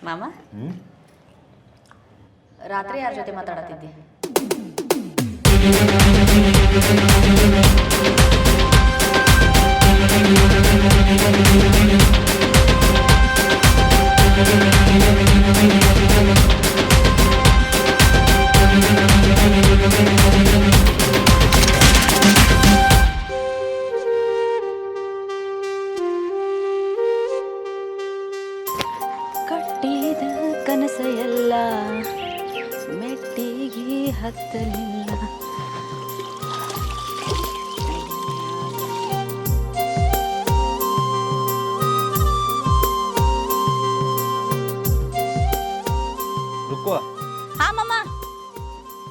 ಮಾಮ ರಾತ್ರಿ ಯಾರ ಜೊತೆ ಮಾತಾಡತ್ತಿದ್ದಿ? ಕಟ್ಟಿದ ಕನಸ ಎಲ್ಲ ಮೆಟ್ಟಿಗೆ ಹತ್ತಲಿಲ್ಲ. ರುಕ್ಕೋ ಹಾ ಮಾಮ,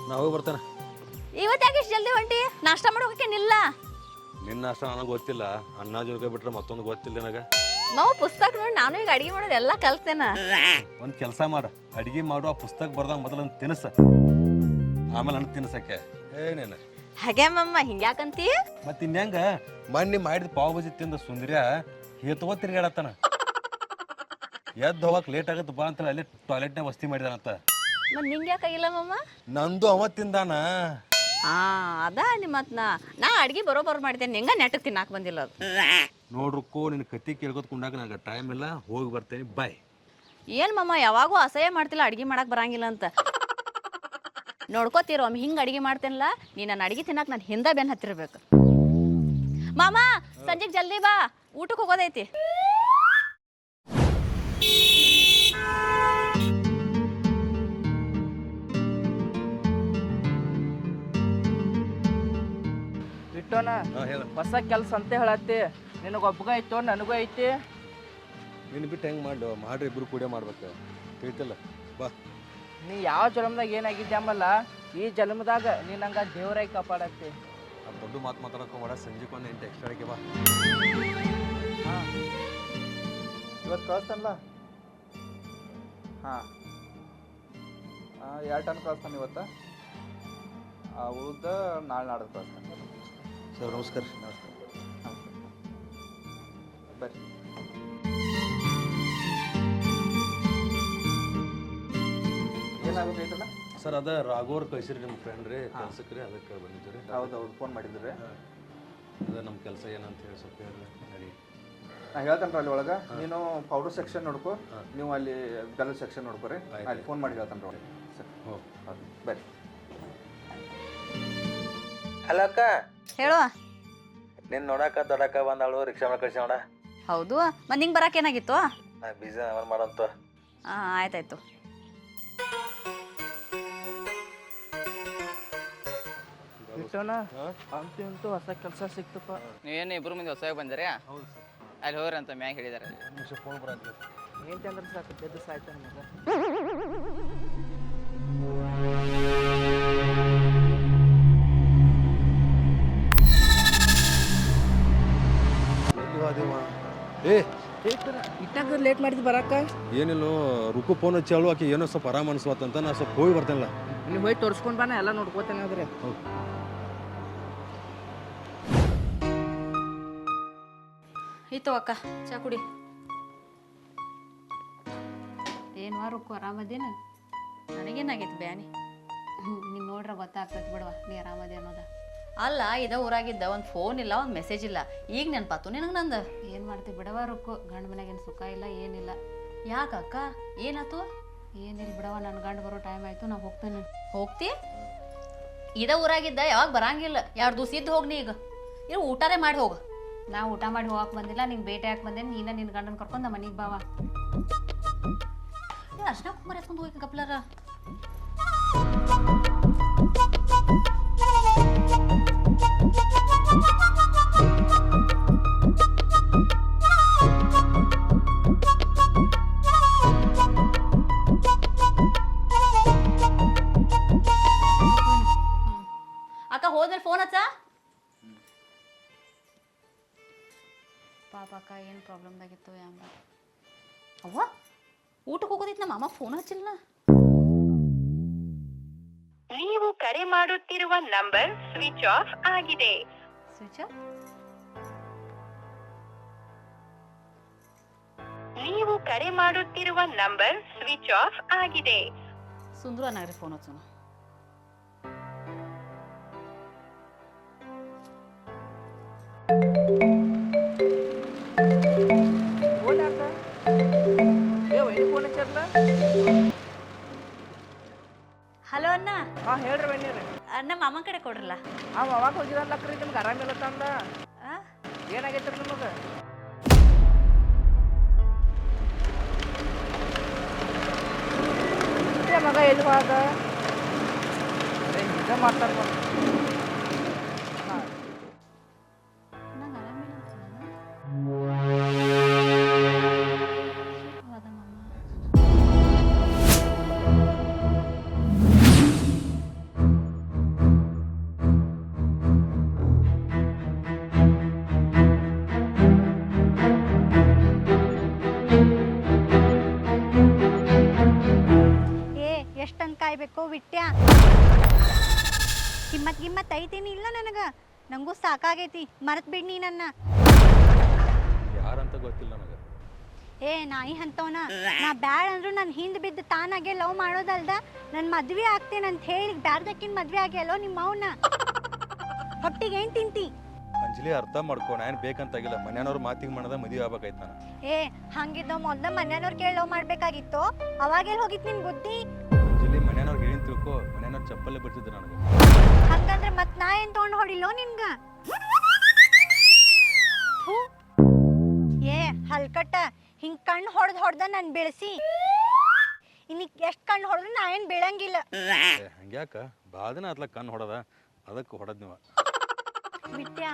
ನಾ ಹೋಗಿ ಬರ್ತಾನೆ. ಇವತ್ತು ಯಾಕೆ ಇಷ್ಟು ಜಲ್ದಿ ಹೊಂಟಿ? ನಾಷ್ಟ ಮಾಡೋಕೇನಿಲ್ಲ? ನಿನ್ನ ಅಷ್ಟ ನನಗೆ ಗೊತ್ತಿಲ್ಲ, ಅನ್ನ ಜೋಗ ಬಿಟ್ರೆ ಮತ್ತೊಂದು ಗೊತ್ತಿಲ್ಲ ನನಗೆ. ನಾವು ಪುಸ್ತಕ ನೋಡಿ ನಾನು ಈಗ ಅಡಿಗೆ ಮಾಡೋದು ಎಲ್ಲ ಕಲ್ತೇನ. ಒಂದು ಕೆಲಸ ಮಾಡ, ಅಡಿಗೆ ಮಾಡು, ಆ ಪುಸ್ತಕ ಬರ್ದಾಗ ಮೊದಲು ತಿನ್ಸ, ಆಮೇಲೆ ಹಣ್ಣು ತಿನ್ಸಕ್ಕೆ ಏನೇನು ಹಾಗೆ ಮಮ್ಮ, ಹಿಂಗ್ಯಾಕಂತಿ? ಮತ್ತೆ ಇನ್ಯಂಗ ಮಣ್ಣಿ ಮಾಡಿದ ಪಾವ್ ಬಜಿ ತಿಂದ ಸುಂದರ್ಯ ಹೇತುವ ತಿರ್ಗಾಡತ್ತಾನ. ಎದ್ದು ಹೋಗಕ್ಕೆ ಲೇಟ್ ಆಗತ್ತೆ ಬಾ ಅಂತ ಅಲ್ಲಿ ಟಾಯ್ಲೆಟ್ನಾಗ ವಸ್ತಿ ಮಾಡಿದಾನಂತ. ಮತ್ತೆ ನಿಂಗೆ ಯಾಕಾಗಿಲ್ಲ ಮಮ್ಮ? ನಂದು ಅವ ತಿಂದಾನ. ಹಾ ಅದ ನಿಮ್ಮತ್ ನಾ ಅಡ್ಗೆ ಬರೋಬರ್ ಮಾಡಿದ್ದೇನೆ, ನಿಂಗ ನೆಟ್ಟಗೆ ತಿನ್ನಾಕ ಬಂದಿಲ್ಲ ಅದು. ನೋಡ್ರುಕ್ಕೋ, ನಿನ್ನ ಕತ್ತಿ ಕೇಳ್ಕೊತ ಕುಂಡಾಗ ನನಗೆ ಟೈಮ್ ಇಲ್ಲ, ಹೋಗಿ ಬರ್ತೇನೆ, ಬಾಯ್. ಏನ್ ಮಮ್ಮ ಯಾವಾಗೂ ಅಸಹ್ಯ ಮಾಡ್ತಿಲ್ಲ ಅಡ್ಗೆ ಮಾಡಕ್ ಬರಂಗಿಲ್ಲ ಅಂತ. ನೋಡ್ಕೋತೀರೋ ಒಮ್ಮೆ ಹಿಂಗೆ ಅಡ್ಗೆ ಮಾಡ್ತೇನಲ್ಲ, ನೀ ನನ್ನ ಅಡ್ಗೆ ತಿನ್ನಕ್ ನಾನು ಹಿಂದೆ ಬೆನ್ ಹತ್ತಿರ್ಬೇಕು. ಮಾಮ ಸಂಜೆಗೆ ಜಲ್ದಿ ಬಾ, ಊಟಕ್ಕೆ ಹೋಗೋದೈತಿ. ಬಿಟ್ಟೋನ ಹೊಸ ಕೆಲಸ ಅಂತ ಹೇಳತ್ತಿ. ನಿನಗೊಬ್ಬಗ ಐತೋ ನನಗೂ ಐತಿ. ನಿನ್ನ ಬಿಟ್ಟು ಹೆಂಗೆ ಮಾಡ್ರಿ, ಇಬ್ರು ಕೂಡ ಮಾಡ್ಬೇಕು, ತಿಳಿತಿಲ್ಲ. ಬಾ. ನೀ ಯಾವ ಜನ್ಮದಾಗ ಏನಾಗಿದ್ದೆ ಅಂಬಲ್ಲ, ಈ ಜನ್ಮದಾಗ ನೀ ನಂಗೆ ದೇವರಾಗಿ ಕಾಪಾಡತ್ತಿ. ಅದು ದೊಡ್ಡ ಮಾತು ಮಾತಾಡೋಕೆ ಮಾಡ, ಸಂಜೆಗೆ ಒಂದು 8 ಎಕ್ಸ್ಟ್ರಾ ಅಡಿಕೆ ಬಾ. ಹಾಂ ಇವತ್ತು ಕಳಿಸ್ತಲ್ಲ. ಹಾಂ 2 ಟನ್ ಕಳಿಸ್ತಾನೆ ಇವತ್ತು. ಉಳ್ದ ನಾಳೆ ನಾಡ್ದು ಕಳಿಸ್ತಾನೆ. ಸರ್ ನಮಸ್ಕಾರ. ನಮಸ್ಕಾರ ಬರ್ರಿ. ಏನಾಗೋದೈತಲ್ಲ ಸರ್, ಅದ ರಾಘವ್ರು ಕಳಿಸಿರಿ ನಿಮ್ಮ ಫ್ರೆಂಡ್ ರೀ, ಕೆಲ್ಸಕ್ಕೆ ರೀ, ಅದಕ್ಕೆ ಬಂದಿದ್ದು ರೀ. ಹೌದು ಫೋನ್ ಮಾಡಿದ್ರಿ. ಅದ ನಮ್ಮ ಕೆಲಸ ಏನಂತ ಹೇಳಿ ಸ್ವಲ್ಪ ಹೇಳ್ರಿ. ನಡಿ, ನಾ ಹೇಳ್ತೇನೆ ಅಲ್ಲಿ ಒಳಗೆ. ನೀನು ಪೌಡರ್ ಸೆಕ್ಷನ್ ನೋಡ್ಕೊ, ನೀವು ಅಲ್ಲಿ ಗಲ್ ಸೆಕ್ಷನ್ ನೋಡ್ಕೊರಿ. ಅಲ್ಲಿ ಫೋನ್ ಮಾಡಿ ಹೇಳ್ತೇನೆ ರೀ. ಸರಿ ಹೌದು ಬರ್ರಿ. ಹಲೋ ಅಕ್ಕ. ಹೇಳುವ. ನೀನು ನೋಡಾಕ ದೊಡ್ಡಕ್ಕ ಬಂದಾಳು, ರಿಕ್ಷಾ ಮಾಡಿ ಕಳಿಸಿ ನೋಡ. ಹೌದು, ಮತ್ತೆ ನಿಂಗೆ ಬರಕ್ಕೆ ಏನಾಗಿತ್ತು? ನಾ ಬೀಜ ಮಾಡಂತ. ಹಾಂ ಆಯ್ತಾಯ್ತು. ಬಿಟ್ಟೋಣ ಅಂತೂ ಇಂತೂ ಹೊಸ ಕೆಲಸ ಸಿಕ್ತಪ್ಪ. ನೀವೇನು ಇಬ್ಬರು ಮಂದಿ ಹೊಸದಾಗಿ ಬಂದಿರಿ? ಹೌದು ಸರ್. ಅಲ್ಲಿ ಹೋಗ್ರಿ ಅಂತ ಮ್ಯಾಗ ಹೇಳಿದಾರೆ. ನಿಮಿಷ ಫೋನ್ ಬರತ್ತೆ. ಏನು ಅಂದ್ರೆ ಸಾಕು, ಗೆದ್ದು ಸಾಯ್ತಾನೆ ಮಗ. ಇಟ್ಟಾಗ ಲೇಟ್ ಮಾಡಿದ್ ಬರಾಕ. ಏನಿಲ್ಲ, ರುಕು ಫೋನ್ ಹಚ್ಚಿ ಹೇಳು, ಆಕೆ ಏನೋ ಸ್ವಲ್ಪ ಆರಾಮ ಅನಿಸ್ವತ್ತಂತ, ನಾ ಸ್ವಲ್ಪ ಹೋಗಿ ಬರ್ತೇನಲ್ಲ. ನೀವು ಹೋಗಿ ತೋರಿಸ್ಕೊಂಡು ಬಾನ, ಎಲ್ಲ ನೋಡ್ಕೋತೇನೆ ಆದ್ರೆ. ಇತ್ತು ಅಕ್ಕ, ಚಾ ಕುಡಿ. ಏನು ವಾರಕ್ಕೂ ಆರಾಮದೇನ? ನನಗೇನಾಗೈತಿ ಬ್ಯಾನಿ? ನೀನು ನೋಡ್ರೆ ಗೊತ್ತಾಗ್ತೈತಿ ಬಿಡವ, ನೀ ಆರಾಮದಿ ಅನ್ನೋದ. ಅಲ್ಲ, ಇದ ಊರಾಗಿದ್ದ ಒಂದು ಫೋನ್ ಇಲ್ಲ, ಒಂದು ಮೆಸೇಜ್ ಇಲ್ಲ, ಈಗ ನೆನಪಾತು ನಿನಗೆ ನಂದು. ಏನು ಮಾಡ್ತಿ ಬಿಡವ ರುಕ್ಕು, ಗಂಡ ಮನೆಗೇನು ಸುಖ ಇಲ್ಲ ಏನಿಲ್ಲ. ಯಾಕಕ್ಕ, ಏನಾಯ್ತು? ಏನಿಲ್ಲ ಬಿಡವ, ನನ್ನ ಗಂಡ ಬರೋ ಟೈಮ್ ಆಯಿತು, ನಾ ಹೋಗ್ತೇನೆ. ಹೋಗ್ತಿ? ಇದ ಊರಾಗಿದ್ದ ಯಾವಾಗ ಬರಂಗಿಲ್ಲ, 2 ದಿವಸ ಇದ್ದು ಹೋಗಿ. ನೀ ಈಗ ಇರು, ಊಟನೇ ಮಾಡಿ ಹೋಗು. ನಾ ಊಟ ಮಾಡಿ ಹೋಗಕ್ಕೆ ಬಂದಿಲ್ಲ, ನಿಂಗೆ ಭೇಟಿ ಹಾಕಿ ಬಂದೇನೆ. ನೀನ ನಿನ್ನ ಗಂಡನ ಕರ್ಕೊಂಡು ನಮ್ಮ ಮನೆಗೆ ಬಾವ. ಅರ್ಶನ ಕುಮಾರ್ ಎತ್ಕೊಂಡು ಹೋಗಿ ಗಪ್ಲಾರ. ಅಕ್ಕ ಹೋದ್ಮೇಲೆ ಫೋನ್ ಹಚ್ಚ. ಪಾಪ ಅಕ್ಕ ಏನು ಪ್ರಾಬ್ಲಮ್ದಾಗಿತ್ತು ಯಾಂಬ. ಅವ್ವ ಊಟಕ್ಕೆ ಹೋಗೋದಿತ್ತು, ನಮ್ಮ ಅಮ್ಮ ಫೋನ್ ಹಚ್ಚಿಲ್ಲ. ನೀವು ಕರೆ ಮಾಡುತ್ತಿರುವ ನಂಬರ್ ಸ್ವಿಚ್ ಆಫ್ ಆಗಿದೆ. Switch off? ನೀವು ಕರೆ ಮಾಡುತ್ತಿರುವ ನಂಬರ್ ಸ್ವಿಚ್ ಆಫ್ ಆಗಿದೆ. ಸುಂದ್ರು ಅನ್ನಾಗ್ರಿ ಫೋನ್ ಹಚ್ಚೋಣ. ಹಲೋ ಅಣ್ಣ. ಹಾಂ ಹೇಳ್ರಿ ಬನ್ನಿರಿ. ನಮ್ಮ ಅಮ್ಮ ಕಡೆ ಕೊಡ್ರಲ್ಲ. ಅವಾಗ ಹೋಗಿದಾರ್ಲಕ್ರಿ ನಿಮ್ಗೆ ಆರಾಮಿಲ್ಲ ತಂದ ಆ? ಏನಾಗೈತ್ರಿ ನಿಮಗೆ? ಮಗ ಎಲ್ಲಿ ಹೋದ? ಹಿಂಗೆ ಮಾಡ್ತಾರೆ ನಂಗೆ ಆರಾಮಿಲ್ಲ ಅಂತಂದನ. ಹೋದ ಮಮ್ಮ. ಎಷ್ಟಂತ ಕಾಯ್ಬೇಕು ವಿಟ್ಯ? ಕಿಮ್ಮತ್ ಐತೇನಿ ಇಲ್ಲ ನನಗ? ನಂಗೂ ಸಾಕಾಗೈತಿ, ಮರೆತ್ ಬಿಡ್ ನೀ ನನ್ನ. ಯಾರಂತ ಗೊತ್ತಿಲ್ಲ ನನಗೆ. ನಾಯಿ ಅಂತವನ ನಾ ಬ್ಯಾಡ ಅಂದ್ರು ನನ್ ಹಿಂದ್ ಬಿದ್ದು ತಾನಾಗೆ ಲವ್ ಮಾಡೋದಲ್ದ ನನ್ ಮದ್ವೆ ಆಗ್ತೇನಂತ ಹೇಳಿ ಬ್ಯಾರ್ದಕ್ಕಿನ್ ಮದ್ವೆ ಆಗ್ಯಲ್ಲೋ ನಿಮ್ಮ ಅವನ. ಹೊಟ್ಟಿಗೆ ಏನ್ ತಿಂತಿ? ಅಂಜಲಿ ಅರ್ಥ ಮಾಡ್ಕೊ, ನಾನು ಬೇಕಂತಾಗಿಲ್ಲ. ಮನ್ಯಾನವ್ರ ಮಾತಿಗೆ ಮಾಡದ ಮದುವೆ ಆಗ್ಬೇಕಾಯ್ತು ನಾನು. ಹಂಗಿದ್ದ ಮೊದ್ಲ ಮನ್ಯಾನವ್ರ ಕೇಳಿ ಲವ್ ಮಾಡ್ಬೇಕಾಗಿತ್ತು. ಅವಾಗೆಲ್ ಹೋಗಿತ್ ನಿನ್ ಬುದ್ಧಿ? ಅಂಜಲಿ ಮನ್ಯಾನವ್ರಿಗೆ ಹೇಳಿನ್ ತಿಳ್ಕೊ, ಮನ್ಯಾನವ್ರು ಚಪ್ಪಲ್ಲೇ ಬಿಡ್ತಿದ್ರು ನನಗೆ. ಹಂಗಂದ್ರೆ ಮತ್ ನಾ ಏನ್ ತಗೊಂಡ್ ಹೊಡಿಲೋ ನಿನ್ಗ? ಹಲ್ಕಟ್ಟ ಹಿಂಗ್ ಕಣ್ಣು ಹೊಡ್ದ ನನ್ ಬೆಳೆಸಿ. ಇನ್ನಿಕ್ ಎಷ್ಟ್ ಕಣ್ಣು ಹೊಡೆದ್ರು ನಾ ಏನ್ ಬೀಳಂಗಿಲ್ಲ. ಹಂಗ್ಯಾಕ ಭಾಳ ದಿನ ಆತ್ಲ ಕಣ್ಣು ಹೊಡದ, ಅದಕ್ಕೆ ಹೊಡೆದ್ ನೀವು. ಬಿಟ್ಯ,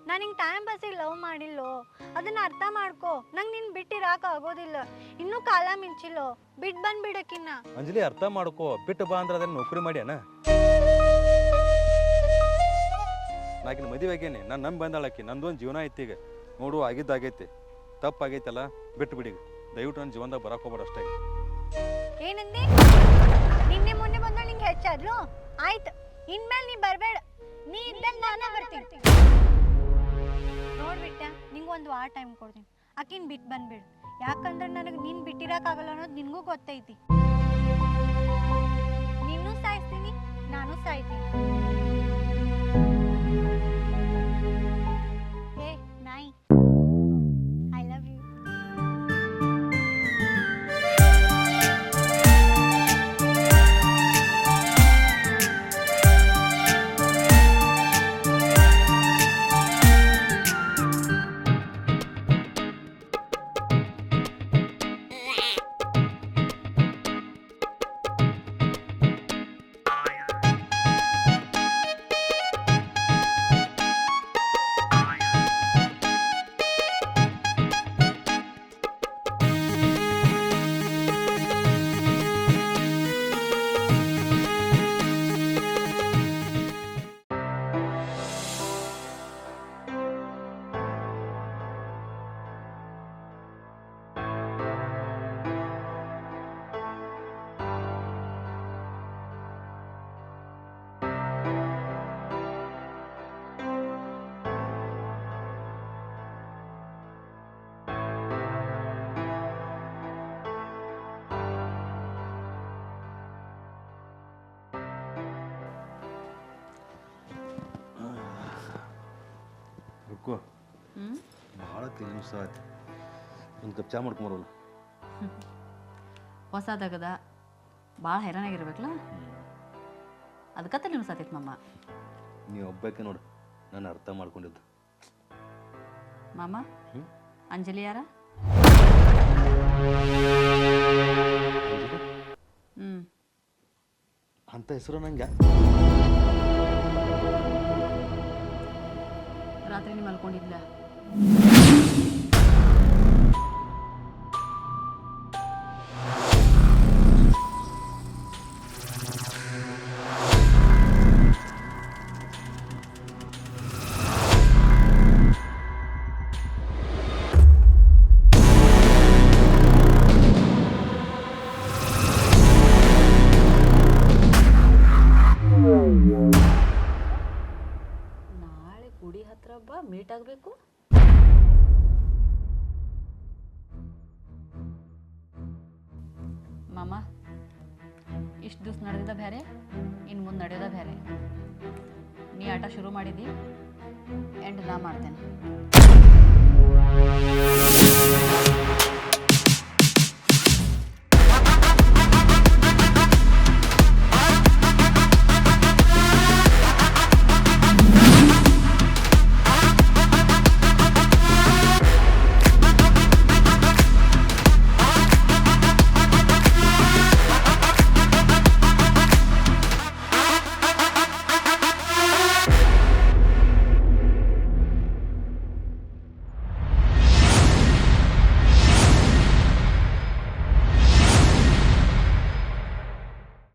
ನಾನು ಹಿಂಗೆ ಟೈಮ್ ಪಾಸಿಗೆ ಲವ್ ಮಾಡಿಲ್ಲೋ, ಅದನ್ನ ಅರ್ಥ ಮಾಡ್ಕೋ. ನಂಗೆ ನಿನ್ ಬಿಟ್ಟಿರಾಕ ಆಗೋದಿಲ್ಲ. ಇನ್ನೂ ಕಾಲ ಮಿಂಚಿಲ್ಲೋ, ಬಿಟ್ ಬಂದ್ಬಿಡಕಿನ್ನ. ಅಂಜಲಿ ಅರ್ಥ ಮಾಡ್ಕೋ, ಬಿಟ್ಟು ಬಾ ಅಂದ್ರೆ ಅದನ್ನ ನೌಕರಿ ಮಾಡ್ಯಾನ. ನಾಕಿನ ಮದುವೆ ಆಗೇನಿ, ನಾನು ನಂಬಿ ಬಂದಾಳಕಿ. ನಂದೊಂದು ಜೀವನ ಐತಿ. ಈಗ ನೋಡು, ಆಗಿದ್ದಾಗೈತಿ, ತಪ್ಪಾಗೈತಲ್ಲ, ಬಿಟ್ಟು ಬಿಡಿ. ದಯವಿಟ್ಟು ನನ್ನ ಜೀವನದಾಗ ಬರಕ್ಕೆ ಹೋಗ್ಬೇಡ ಅಷ್ಟೇ. ಏನಂದಿ? ನಿನ್ನೆ ಮೊನ್ನೆ ಬಂದ ನಿಂಗೆ ಹೆಚ್ಚಾದ್ಲು? ಆಯ್ತು, ಇನ್ಮೇಲೆ ನೀ ಬರ್ಬೇಡ. ನೀ ಇದ್ದಲ್ಲಿ ನಾನೇ ಬರ್ತೀನಿ. ನೋಡ್ಬಿಟ್ಟ, ನಿಂಗೊಂದು ವಾರ ಟೈಮ್ ಕೊಡ್ತೀನಿ. ಆಕಿನ್ ಬಿಟ್ಟು ಬಂದ್ಬಿಡು. ಯಾಕಂದ್ರೆ ನನಗೆ ನೀನ್ ಬಿಟ್ಟಿರಕ್ಕಾಗಲ್ಲ ಅನ್ನೋದು ನಿನ್ಗೂ ಗೊತ್ತೈತಿ. ನಿನ್ನೂ ಸಾಯಿಸ್ತೀನಿ, ನಾನು ಸಾಯ್ತೀನಿ. ನಾಯಿ, ಐ ಲವ್ ಯು. ರುಕ್ಕು, ಭಾಳ ತಿನ್ನಿಸ್ತಾ ಆಯ್ತು. ಒಂದು ಕಪ್ ಚಾ ಮಾಡ್ಕೊಂಬರೋಲ್ಲ? ಹೊಸದಾಗದ ಭಾಳ ಹೈರಾಣಾಗಿರ್ಬೇಕಲ್ಲ, ಅದಕ್ಕತ್ತ ನೀವು ಸಾತೈತಿ ಮಮ್ಮ. ನೀವು ಒಬ್ಬಕ್ಕೆ ನೋಡು ನಾನು ಅರ್ಥ ಮಾಡ್ಕೊಂಡಿದ್ದು. ಮಾಮ, ಅಂಜಲಿ ಯಾರ? ಅಂತ ಹೆಸರು ನಂಗೆ? ರಾತ್ರಿ ನೀವು ಮಲ್ಕೊಂಡಿದ್ಲ? ನಾಳೆ ಗುಡಿ ಹತ್ರ ಬಾ, ಮೀಟ್ ಆಗಬೇಕು. ಮಾಮ ಇಷ್ಟು ದಿವ್ಸ ನಡೆದಿದ್ದ ಬೇರೆ ಇನ್ನು ಮುಂದೆ ನಡೆಯೋದ ಬೇರೆ. ನೀ ಆಟ ಶುರು ಮಾಡಿದಿ ಎಂಡ್ ನಾ ಮಾಡ್ತೇನೆ.